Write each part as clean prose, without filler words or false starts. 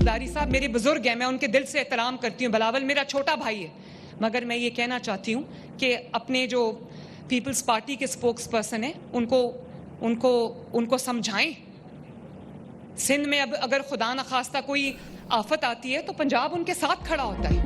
जरदारी साहब मेरे बुजुर्ग हैं, मैं उनके दिल से एहतराम करती हूँ। बिलावल मेरा छोटा भाई है, मगर मैं ये कहना चाहती हूँ कि अपने जो पीपल्स पार्टी के स्पोक्स पर्सन हैं उनको समझाएं। सिंध में अब अगर खुदा न खास्ता कोई आफत आती है तो पंजाब उनके साथ खड़ा होता है।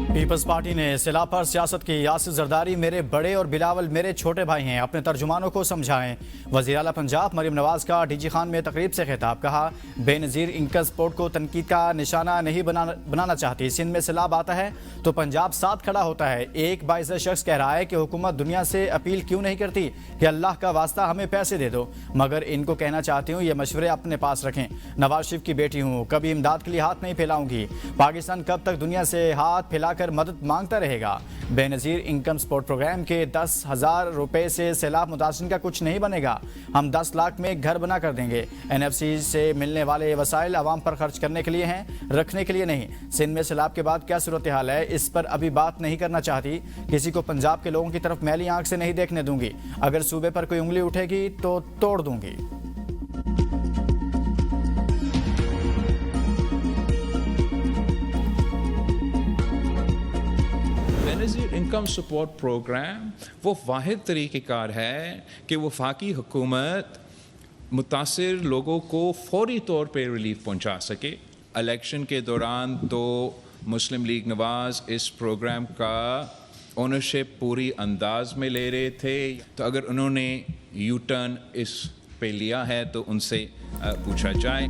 पीपल्स पार्टी ने सैलाब पर सियासत की। यासिर जरदारी मेरे बड़े और बिलावल मेरे छोटे भाई हैं, अपने तर्जुमानों को समझाएं। वज़ीर आला पंजाब मरीम नवाज का डीजी खान में तकरीब से खिताब। कहा बेनज़ीर इंकम स्पोर्ट को तनकीद का निशाना नहीं बनाना चाहती। सिंध में सैलाब आता है तो पंजाब साथ खड़ा होता है। एक बाइज़्ज़त शख्स कह रहा है कि हुकूमत दुनिया से अपील क्यों नहीं करती कि अल्लाह का वास्ता हमें पैसे दे दो, मगर इनको कहना चाहती हूँ ये मशवरे अपने पास रखें। नवाज शरीफ की बेटी हूँ, कभी इमदाद के लिए हाथ नहीं फैलाऊंगी। पाकिस्तान कब तक दुनिया से हाथ फैलाकर मदद मांगता रहेगा। बेनज़ीर इनकम सपोर्ट प्रोग्राम के 10,000 रुपए से सैलाब मुतासिन का कुछ नहीं बनेगा। हम 10 लाख में घर बना कर देंगे। NFC से मिलने वाले वसाइल आवाम पर खर्च करने के लिए हैं, रखने के लिए नहीं। सिंध में सैलाब के बाद क्या सूरत हाल है, इस पर अभी बात नहीं करना चाहती। किसी को पंजाब के लोगों की तरफ मैली आंख से नहीं देखने दूंगी। अगर सूबे पर कोई उंगली उठेगी तो तोड़ दूंगी। बेनज़ीर इनकम सपोर्ट प्रोग्राम वो वाहिद तरीक़ेकार है कि वफाकी हुकूमत मुतासिर लोगों को फौरी तौर पर रिलीफ पहुंचा सके। इलेक्शन के दौरान तो मुस्लिम लीग नवाज इस प्रोग्राम का ओनरशिप पूरी अंदाज में ले रहे थे, तो अगर उन्होंने यू टर्न इस पे लिया है तो उनसे पूछा जाए।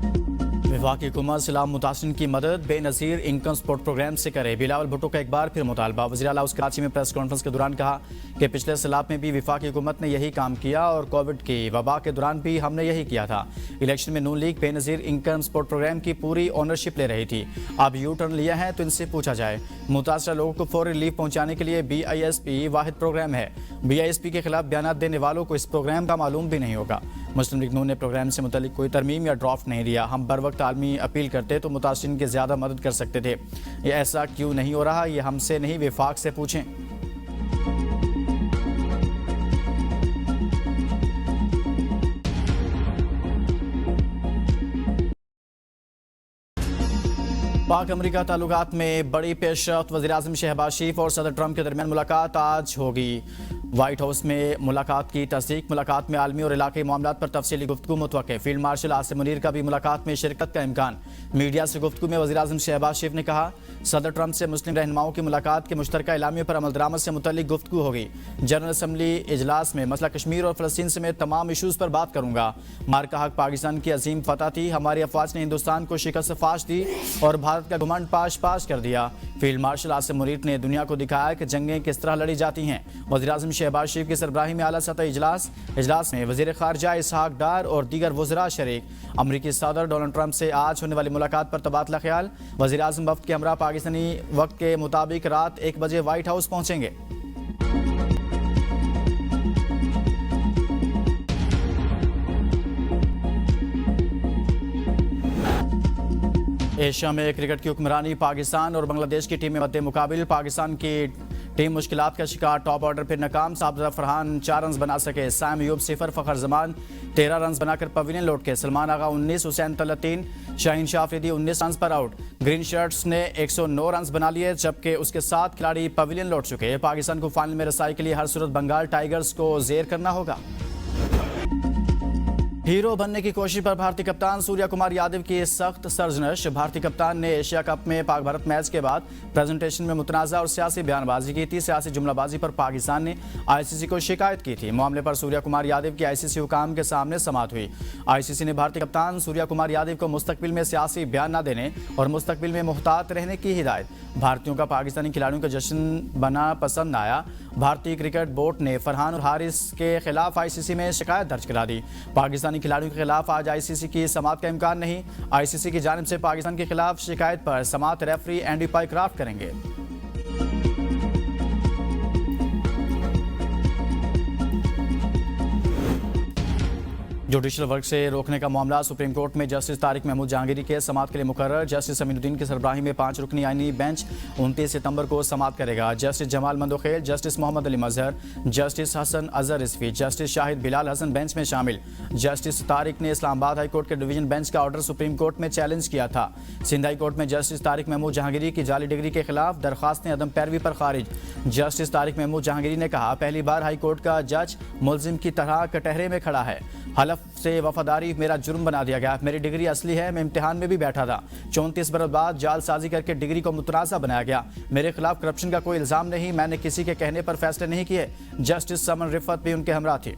वफाकी हुकूमत सैलाब मुतासिन की मदद बेनज़ीर इनकम सपोर्ट प्रोग्राम से करे। बिलावल भुट्टो का एक बार फिर मुतालबा। वज़ीर आला कराची में प्रेस कॉन्फ्रेंस के दौरान कहा कि पिछले सैलाब में भी वफाकी हुकूमत ने यही काम किया और कोविड की वबा के दौरान भी हमने यही किया था। इलेक्शन में Noon league Benazir income support programme की पूरी ओनरशिप ले रही थी। अब यू टर्न लिया है तो इनसे पूछा जाए। मुतासरा लोगों को फौरी रिलीफ पहुँचाने के लिए BISP वाहिद प्रोग्राम है। BISP के खिलाफ बयान देने वालों को इस प्रोग्राम का मालूम भी नहीं होगा। मुस्लिम लीग नून ने प्रोग्राम से मुतल्लिक कोई तरमीम या ड्राफ्ट नहीं दिया। हम बर वक्त आलमी अपील करते तो मुतासिरीन की ज़्यादा मदद कर सकते थे। ये ऐसा क्यों नहीं हो रहा, ये हमसे नहीं वफाक से पूछें। पाक अमरीका ताल्लुकात में बड़ी पेशरफ्त। वज़ीर-ए-आज़म शहबाज शरीफ और सदर ट्रंप के दरमियान मुलाकात आज होगी। व्हाइट हाउस में मुलाकात की तस्दीक। मुलाकात में आलमी और इलाक़ाई मामलात पर तफसीली गुफ्तगू मुतवक्के। फील्ड मार्शल आसिम मुनीर का भी मुलाकात में शिरकत का इम्कान। मीडिया से गुफ्तगू में वज़ीर-ए-आज़म शहबाज शरीफ ने कहा सदर ट्रंप से मुस्लिम रहनुमाओं की मुलाकात के मुश्तरका एलामियों पर अमल दरामद से मुतल्लिक गुफ्तगू होगी। जनरल असम्बली इजलास में मसला कश्मीर और फ़लस्तीन समेत तमाम इशूज़ पर बात करूँगा। मार्का हक पाकिस्तान की अजीम फतह थी। हमारी अफवाज ने हिंदुस्तान को शिकस्त फाश दी और भारत का घुमंड पाश पाश कर दिया। फील्ड मार्शल आसिम मुनीर ने दुनिया को दिखाया कि जंगें किस तरह लड़ी जाती हैं। वज़ीर-ए-आज़म शहबाज शरीफ की सरबराही में आला सतह इजलास में वज़ीर ख़ारजा इसहाक डार और दीगर वज़रा शरीक। अमरीकी सदर डोनाल्ड ट्रंप से आज होने वाली मुलाकात पर तबादला ख्याल। वज़ीर-ए-आज़म वफ़द के हमरा पाकिस्तानी वक्त के मुताबिक रात 1 बजे व्हाइट हाउस पहुँचेंगे। एशिया में क्रिकेट की हुक्मरानी पाकिस्तान और बांग्लादेश की टीमें मद्दे मुकाबिल। पाकिस्तान की टीम मुश्किलात का शिकार। टॉप ऑर्डर पर नाकाम। साबज़ा फरहान 4 रन बना सके। साइम अयूब 0, फ़खर जमान 13 रन बनाकर पवेलियन लौट के। सलमान आगा 19, हुसैन तल्ला 3, शाहीन शाह अफरीदी 19 रन पर आउट। ग्रीन शर्ट्स ने 109 रन बना लिए, जबकि उसके 7 खिलाड़ी पवेलियन लौट चुके। पाकिस्तान को फाइनल में रसाई के लिए हर सूरत बंगाल टाइगर्स को जेर करना होगा। हीरो बनने की कोशिश पर भारतीय कप्तान सूर्या कुमार यादव की सख्त सरजनश। भारतीय कप्तान ने एशिया कप में पाक भारत मैच के बाद प्रेजेंटेशन में मुतनाज़ा और सियासी बयानबाजी की थी। सियासी जुमलाबाजी पर पाकिस्तान ने ICC को शिकायत की थी। मामले पर सूर्या कुमार यादव की ICC हुकाम के सामने समाअत हुई। ICC ने भारतीय कप्तान सूर्या कुमार यादव को मुस्तकबिल में सियासी बयान न देने और मुस्तकबिल में मुहतात रहने की हिदायत। भारतीयों का पाकिस्तानी खिलाड़ियों का जश्न बना पसंद न आया। भारतीय क्रिकेट बोर्ड ने फरहान और हारिस के खिलाफ ICC में शिकायत दर्ज करा दी। पाकिस्तानी खिलाड़ियों के खिलाफ आज ICC की समाअत का इम्कान नहीं। ICC की जानिब से पाकिस्तान के खिलाफ शिकायत पर समाअत रेफरी एंडी पाइक्राफ्ट करेंगे। जुडिशल वर्क से रोकने का मामला सुप्रीम कोर्ट में जस्टिस तारिक महमूद जहांगीरी के समाअत के लिए मुकर्रर। जस्टिस अमीनुद्दीन की सरबराही में 5 रुकनी आईनी बेंच 29 सितंबर को समाअत करेगा। Justice Jamal Mandokhail, justice Muhammad Ali Mazhar, justice Hasan Azhar Rizvi, justice Shahid Bilal Hasan bench में शामिल। जस्टिस तारिक ने इस्लामाबाद हाई कोर्ट के डिवीजन बेंच का ऑर्डर सुप्रीम कोर्ट में चैलेंज किया था। सिंध हाई कोर्ट में जस्टिस तारिक महमूद जहांगीरी की जाली डिग्री के खिलाफ दरखास्तें अदम पैरवी पर खारिज। जस्टिस तारिक महमूद जहांगीरी ने कहा, पहली बार हाई कोर्ट का जज मुलजिम की तरह कटहरे में खड़ा है। हलफ से वफादारी मेरा जुर्म बना दिया गया। मेरी डिग्री असली है, मैं इम्तिहान में भी बैठा था। 34 बरस बाद जालसाजी करके डिग्री को मुतनाज़ा बनाया गया। मेरे खिलाफ करप्शन का कोई इल्ज़ाम नहीं, मैंने किसी के कहने पर फैसले नहीं किए। जस्टिस समन रिफत भी उनके हमरा थी।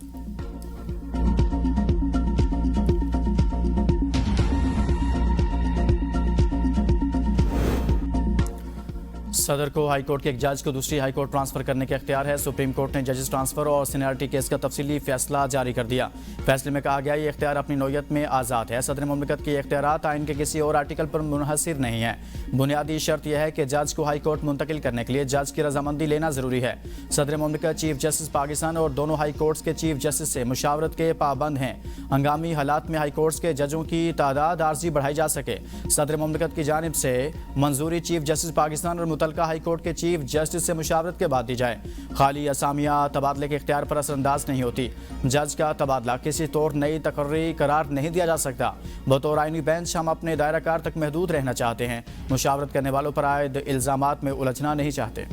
सदर को हाई कोर्ट के एक जज को दूसरी हाई कोर्ट ट्रांसफर करने के इख्तियार है। सुप्रीम कोर्ट ने जजेस ट्रांसफर और सीनियरिटी केस का तफसीली फैसला जारी कर दिया। फैसले में कहा गया, ये इख्तियार अपनी नौयत में आज़ाद है। सदर मुमलिकत के इख्तियारात आइन के किसी और आर्टिकल पर मुनहसिर नहीं है। बुनियादी शर्त यह है कि जज को हाई कोर्ट मुंतकिल करने के लिए जज की रजामंदी लेना जरूरी है। सदर मुमलिकत चीफ जस्टिस पाकिस्तान और दोनों हाई कोर्ट्स के चीफ जस्टिस से मुशावरत के पाबंद हैं। हंगामी हालात में हाई कोर्ट्स के जजों की तादाद आर्जी बढ़ाई जा सके। सदर मुमलिकत की जानिब से मंजूरी चीफ जस्टिस पाकिस्तान और मुतलका हाई कोर्ट के चीफ जस्टिस से मुशावरत के बाद दी जाए। खाली असामिया तबादले के इख्तियार पर असरअंदाज नहीं होती। जज का तबादला किसी तौर नई तकर्री करार नहीं दिया जा सकता। बतौर आईनी बेंच हम अपने दायरा कार तक महदूद रहना चाहते हैं। मुशावरत करने वालों पर आयद इल्जामात में उलझना नहीं चाहते।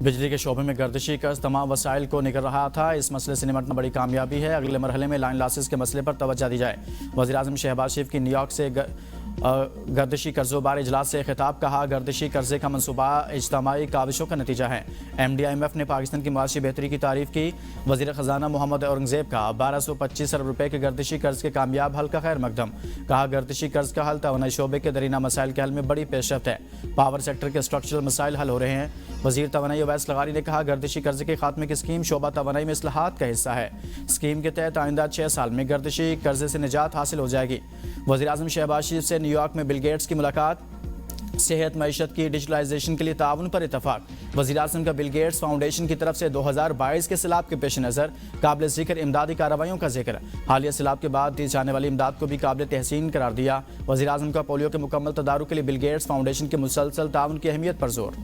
बिजली के शोबे में गर्दिशी कर्ज तमाम वसाइल को निकल रहा था। इस मसले से निपटना बड़ी कामयाबी है। अगले मरहले में लाइन लॉसेस के मसले पर तवज्जो दी जाए। वज़ीर-ए-आज़म शहबाज शरीफ की न्यूयॉर्क से गर्दिशी कर्जों बारे इजलास से खिताब। कहा, गर्दिशी कर्जे का मनसूबा इज्तिमाई काविशों का नतीजा है। MD-IMF ने पाकिस्तान की माशी बेहतरी की तारीफ की। वज़ीर ख़जाना मोहम्मद औरंगज़ेब का 1225 अरब रुपए के गर्दिशी कर्ज के कामयाब हल का खैर मकदम। कहा, गर्दिशी कर्ज का हल तवानाई शोबे के दरीना मसाइल के हल में बड़ी पेशरफ्त है। पावर सेक्टर के स्ट्रक्चरल मसाइल हल हो रहे हैं। वज़ीर तवानाई अवैस लगारी ने कहा, गर्दिशी कर्ज के खात्मे की स्कीम शोबा तवानाई में इस्लाहात का हिस्सा है। स्कीम के तहत आइंदा 6 साल में गर्दिशी कर्जे से निजात हासिल हो जाएगी। वज़ीर-ए-आज़म शहबाज शरीफ से न्यूयॉर्क में बिल गेट्स की मुलाकात। सेहत मईशत की डिजिटलाइजेशन के लिए ताउन पर इतफाक। वज़ीर-ए-आज़म का बिल गेट्स फाउंडेशन की तरफ से 2022 के सैलाब के पेश नज़र काबिल ज़िक्र इमदादी कार्रवाइयों का जिक्र। हालिया सैलाब के बाद दी जाने वाली इमदाद को भी काबिल तहसीन करार दिया। वज़ीर-ए-आज़म का पोलियो के मुकम्मल तदारुक के लिए बिल गेट्स फाउंडेशन के मुसलसल ताउन की अहमियत पर जोर।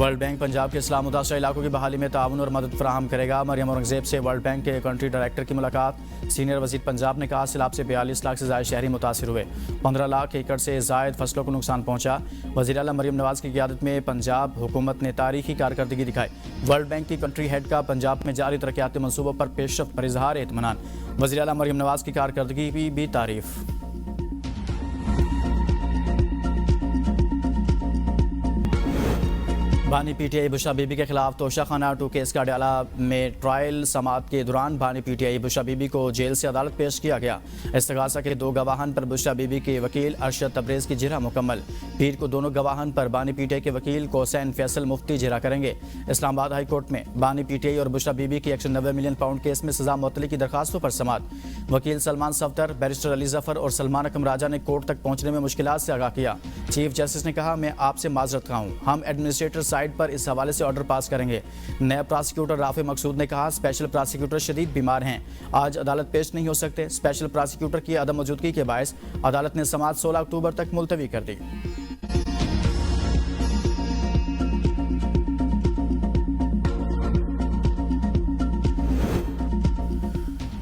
वर्ल्ड बैंक पंजाब के इस्लाम मुतासर इलाकों की बहाली में ताउन और मदद फराहम करेगा। मरियम औरंगज़ेब से वर्ल्ड बैंक के कंट्री डायरेक्टर की मुलाकात। सीनियर वज़ीर पंजाब ने कहा, सैलाब से 42 लाख से ज़ायद शहरी मुतासर हुए। 15 लाख एकड़ से ज़ायद फसलों को नुकसान पहुंचा। वज़ीर आला मरियम नवाज़ की क़ियादत में पंजाब हुकूमत ने तारीखी कारकर्दगी दिखाई। वर्ल्ड बैंक की कंट्री हेड का पंजाब में जारी तरक्याती मनसूबों पर पेशरफ्त पर इजहार इत्मीनान। वज़ीर आला मरियम नवाज़ की कारकर्दगी की भी तारीफ। बानी PTI बुशरा बीबी के खिलाफ तोशाखाना 2 केस का अडयाला में ट्रायल समाअत के दौरान बानी PTI बुशरा बीबी को जेल से अदालत पेश किया गया। इस्तगासा के 2 गवाहान पर बुशरा बीबी के वकील अरशद तब्रेज़ की जिरह मुकम्मल। पीर को दोनों गवाहान पर बानी PTI के वकील कोसैन फैसल मुफ्ती जिरह करेंगे। इस्लामाबाद हाई कोर्ट में बानी PTI और बुशरा बीबी की 190 मिलियन पाउंड केस में सजा मुअत्तली की दरखास्तों पर समाअत। वकील सलमान सफ्तर, बैरिस्टर अली जफर और सलमान अकम राजा ने कोर्ट तक पहुंचने में मुश्किलात से आगाह किया। चीफ जस्टिस ने कहा, मैं आपसे माजरत खा हूँ, हम एडमिनिस्ट्रेटर साइड पर इस हवाले से ऑर्डर पास करेंगे। नया प्रोसिक्यूटर राफे मकसूद ने कहा, स्पेशल प्रोसिक्यूटर शदीद बीमार हैं, आज अदालत पेश नहीं हो सकते। स्पेशल प्रोसिक्यूटर की अदम मौजूदगी के बायस अदालत ने समाअत 16 अक्टूबर तक मुलतवी कर दी।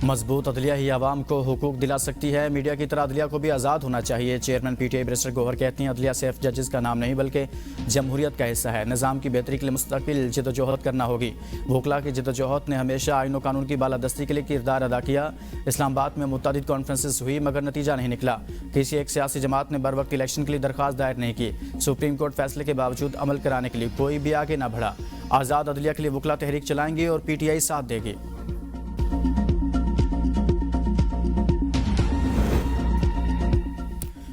मजबूत अदलिया ही आवाम को हुकूक दिला सकती है। मीडिया की तरह अदलिया को भी आज़ाद होना चाहिए। चेयरमैन PTI बैरिस्टर गौहर कहती हैं, अदलिया सिर्फ जजेस का नाम नहीं बल्कि जमहूरियत का हिस्सा है। निज़ाम की बेहतरी के लिए मुस्तकिल जदोजहद करना होगी। वकला की जदोजहद ने हमेशा आइन और कानून की बालादस्ती के लिए किरदार अदा किया। इस्लामाबाद में मुतअद्दिद कॉन्फ्रेंसेस हुई मगर नतीजा नहीं निकला। किसी एक सियासी जमात ने बर वक्त इलेक्शन के लिए दरख्वास्त दायर नहीं की। सुप्रीम कोर्ट फैसले के बावजूद अमल कराने के लिए कोई भी आगे न बढ़ा। आज़ाद अदलिया के लिए वकला तहरीक चलाएंगे और PTI साथ देगी।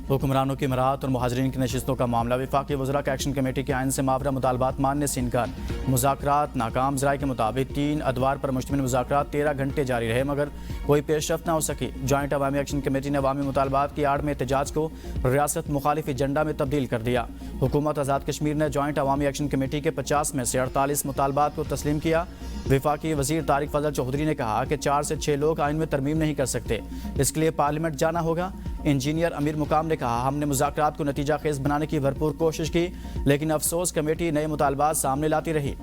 हुक्मरानों की मराहत और मुहाजिरीन की नशिस्तों का मामला। वफाकी वज़रा की एक्शन कमेटी के आइन से मावरा मुतालबात मानने से इनकार। मुज़ाकरात नाकाम। ज़राए के मुताबिक 3 अदवार पर मुश्तमिल मुज़ाकरात 13 घंटे जारी रहे मगर कोई पेशरफ्त न हो सकी। जॉइंट अवामी एक्शन कमेटी ने अवामी मुतालबात की आड़ में एहतजाज को रियासत मुखालिफ एजेंडा में तब्दील कर दिया। हुकूमत आज़ाद कश्मीर ने जॉइंट अवामी एक्शन कमेटी के 50 में से 48 मुतालबात को तस्लीम किया। वफाकी वज़ीर तारिक फजल चौधरी ने कहा कि 4 से 6 लोग आइन में तरमीम नहीं कर सकते, इसके लिए पार्लियामेंट जाना होगा। इंजीनियर अमीर मुकाम ने कहा, हमने मुज़ाकरात को नतीजा खेज बनाने की भरपूर कोशिश की, लेकिन अफसोस कमेटी नए मुतालबात सामने लाती रही।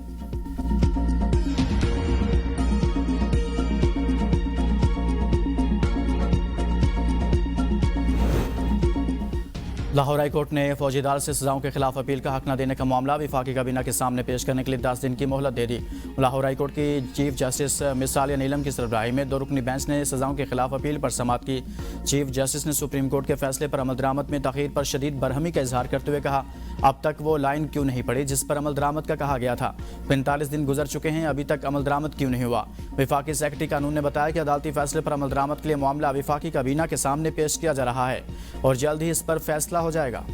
लाहौर हाई कोर्ट ने फौजी अदालत से सजाओं के खिलाफ अपील का हक न देने का मामला वफाकी काबीना के सामने पेश करने के लिए 10 दिन की मोहलत दे दी। लाहौर हाई कोर्ट की चीफ जस्टिस मिसालिया नीलम की सरबराही में 2 रुकनी बेंच ने सजाओं के खिलाफ अपील पर समाअत की। चीफ जस्टिस ने सुप्रीम कोर्ट के फैसले पर अमल दरामद में तखीर पर शदीद बरहमी का इजहार करते हुए कहा, अब तक वो लाइन क्यों नहीं पड़ी जिस पर अमल दरामद का कहा गया था। 45 दिन गुजर चुके हैं, अभी तक अमल दरामद क्यों नहीं हुआ। वफाकी सेक्रेटरी कानून ने बताया कि अदालती फैसले पर अमल दरामद के लिए मामला वफाकी काबीना के सामने पेश किया जा रहा है और जल्द ही इस पर फैसला हो जाएगा।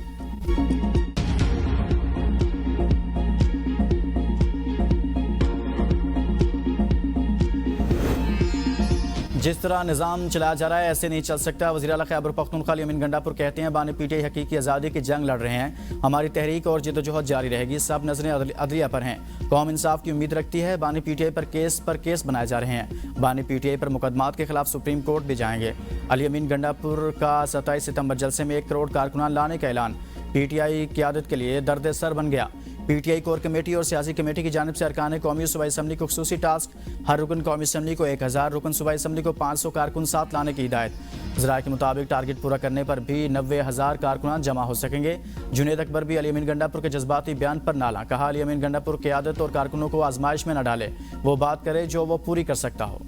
जिस तरह निज़ाम चलाया जा रहा है ऐसे नहीं चल सकता। वज़ीर आला खैबर पख्तूनख्वा अमीन गंडापुर कहते हैं, बानी पीटीआई हकीकी आज़ादी की जंग लड़ रहे हैं, हमारी तहरीक और जिद्दोजहद जारी रहेगी। सब नजरें अदलिया पर हैं, कौम इंसाफ की उम्मीद रखती है। बानी पीटीआई पर केस बनाए जा रहे हैं। बानी पीटीआई पर मुकदमात के खिलाफ सुप्रीम कोर्ट भी जाएंगे। अली अमीन गंडापुर का 27 सितंबर जलसे में 1 करोड़ कारकुनान लाने का ऐलान पीटीआई क़यादत के लिए दर्द सर बन गया। पीटीआई कोर कमेटी और सियासी कमेटी की जानिब से अरकान कौमी सूबाई असम्बली को खुसूसी टास्क, हर रुकन कौमी असम्बली को 1000, रुकन सूबाई असम्बली को 500 कारकुन साथ लाने की हिदायत। ज़राए के मुताबिक टारगेट पूरा करने पर भी 90,000 कारकुनान जमा हो सकेंगे। जुनेद अकबर भी अली अमीन गंडापुर के जज्बाती बयान पर नाला। कहा, अली अमीन गंडापुर क़यादत और कारकुनों को आजमाइश में न डाले, वो बात करे जो वो पूरी कर सकता हो।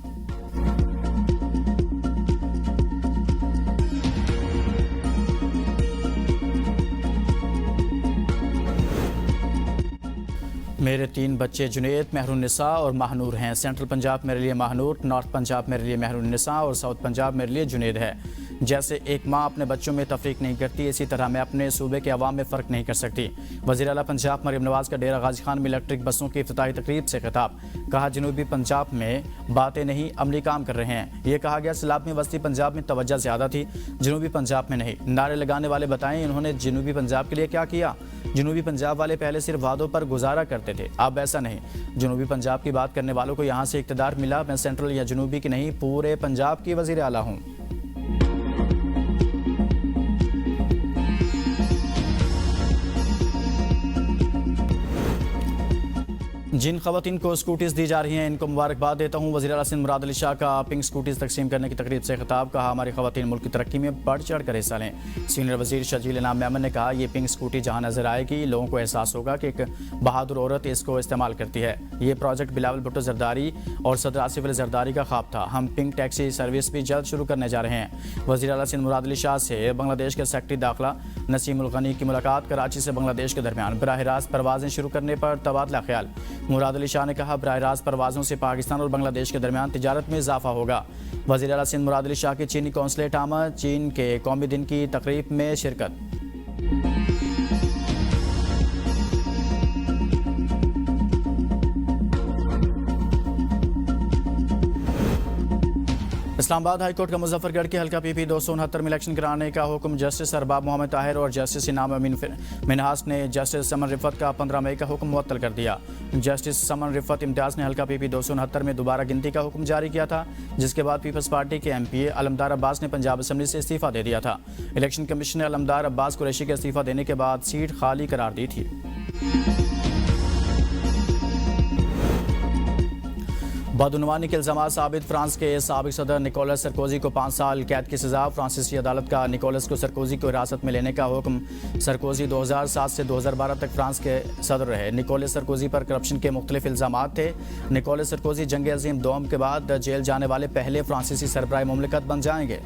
मेरे 3 बच्चे जुनेद, महरुन्निसा और महानूर हैं। सेंट्रल पंजाब मेरे लिए महानूर, नॉर्थ पंजाब मेरे लिए महरुन्निसा और साउथ पंजाब मेरे लिए जुनेद है। जैसे एक माँ अपने बच्चों में तफरीक नहीं करती, इसी तरह मैं अपने सूबे के अवाम में फ़र्क नहीं कर सकती। वज़ीर आला पंजाब मरीम नवाज का डेरा गाजी खान में इलेक्ट्रिक बसों की इफ्तिताही तकरीब से खिताब। कहा, जनूबी पंजाब में बातें नहीं, अमली काम कर रहे हैं। ये कहा गया, सैलाब में वस्ती पंजाब में तवज्जो ज़्यादा थी, जनूबी पंजाब में नहीं। नारे लगाने वाले बताएं इन्होंने जनूबी पंजाब के लिए क्या किया। जनूबी पंजाब वाले पहले सिर्फ वादों पर गुजारा करते थे, अब ऐसा नहीं। जनूबी पंजाब की बात करने वालों को यहाँ से इक़्तिदार मिला। मैं सेंट्रल या जनूबी की नहीं, पूरे पंजाब की वज़ीर आला हूँ। जिन ख़वातीन को स्कूटीज़ दी जा रही हैं इनको मुबारकबाद देता हूँ। वज़ीर आला सिंध मुराद अली शाह का पिंक स्कूटीज़ तकसीम करने की तकरीब से खिताब। कहा, हमारी ख़वातीन मुल्क की तरक्की में बढ़ चढ़ कर हिस्सा लें। सीनियर वज़ीर शजील इनाम मेमन ने कहा, ये पिंक स्कूटी जहाँ नज़र आएगी लोगों को एहसास होगा कि एक बहादुर औरत इसको इस्तेमाल करती है। ये प्रोजेक्ट बिलावल भुट्टो जरदारी और सदर आसिफ अली जरदारी का ख्वाब था। हम पिंक टैक्सी सर्विस भी जल्द शुरू करने जा रहे हैं। वज़ीर आला सिंध मुराद अली शाह से बांग्लादेश के सेक्रेटरी दाखिला नसीम उल गनी की मुलाकात। कराची से बांग्लादेश के दरमियान बराह रास्त परवाज़ें शुरू करने पर तबादला ख्याल। मुराद अली शाह ने कहा, बराह रास्त परवाज़ों से पाकिस्तान और बांग्लादेश के दरमियान तिजारत में इजाफा होगा। वज़ीर आला सिंध मुराद अली शाह की चीनी कौंसलेट आमद, चीन के कौमी दिन की तकरीब में शिरकत। इस्लामाबाद हाई कोर्ट का मुजफ्फरगढ़ के हल्का पीपी 269 में इलेक्शन कराने का हुक्म जस्टिस अरबाब मोहम्मद ताहिर और जस्टिस इनाम अमीन मिनहास ने जस्टिस समन रिफत का 15 मई का हुक्म मुअत्तल कर दिया। जस्टिस समन रिफत इम्तियाज़ ने हल्का पीपी 269 में दोबारा गिनती का हुक्म जारी किया था, जिसके बाद पीपल्स पार्टी के MP अलमदार अब्बास ने पंजाब असम्बली से इस्तीफ़ा दे दिया था। इलेक्शन कमीशन ने अलमदार अब्बास कुरैशी के इस्तीफ़ा देने के बाद सीट खाली करार दी थी। बदउनवानी के इल्ज़ाम साबित। फ्रांस के साबिक सदर निकोलस सरकोजी को 5 साल कैद की सज़ा। फ्रांसीसी अदालत का निकोलस को सरकोजी को हिरासत में लेने का हुक्म। सरकोजी 2007 से 2012 तक फ्रांस के सदर रहे। निकोलस सरकोजी पर करप्शन के मुख्तलिफ इल्ज़ामात थे। निकोलस सरकोजी जंग अज़ीम दोम के बाद जेल जाने वाले पहले फ्रांसीसी सरबराह मुमलिकत बन जाएंगे।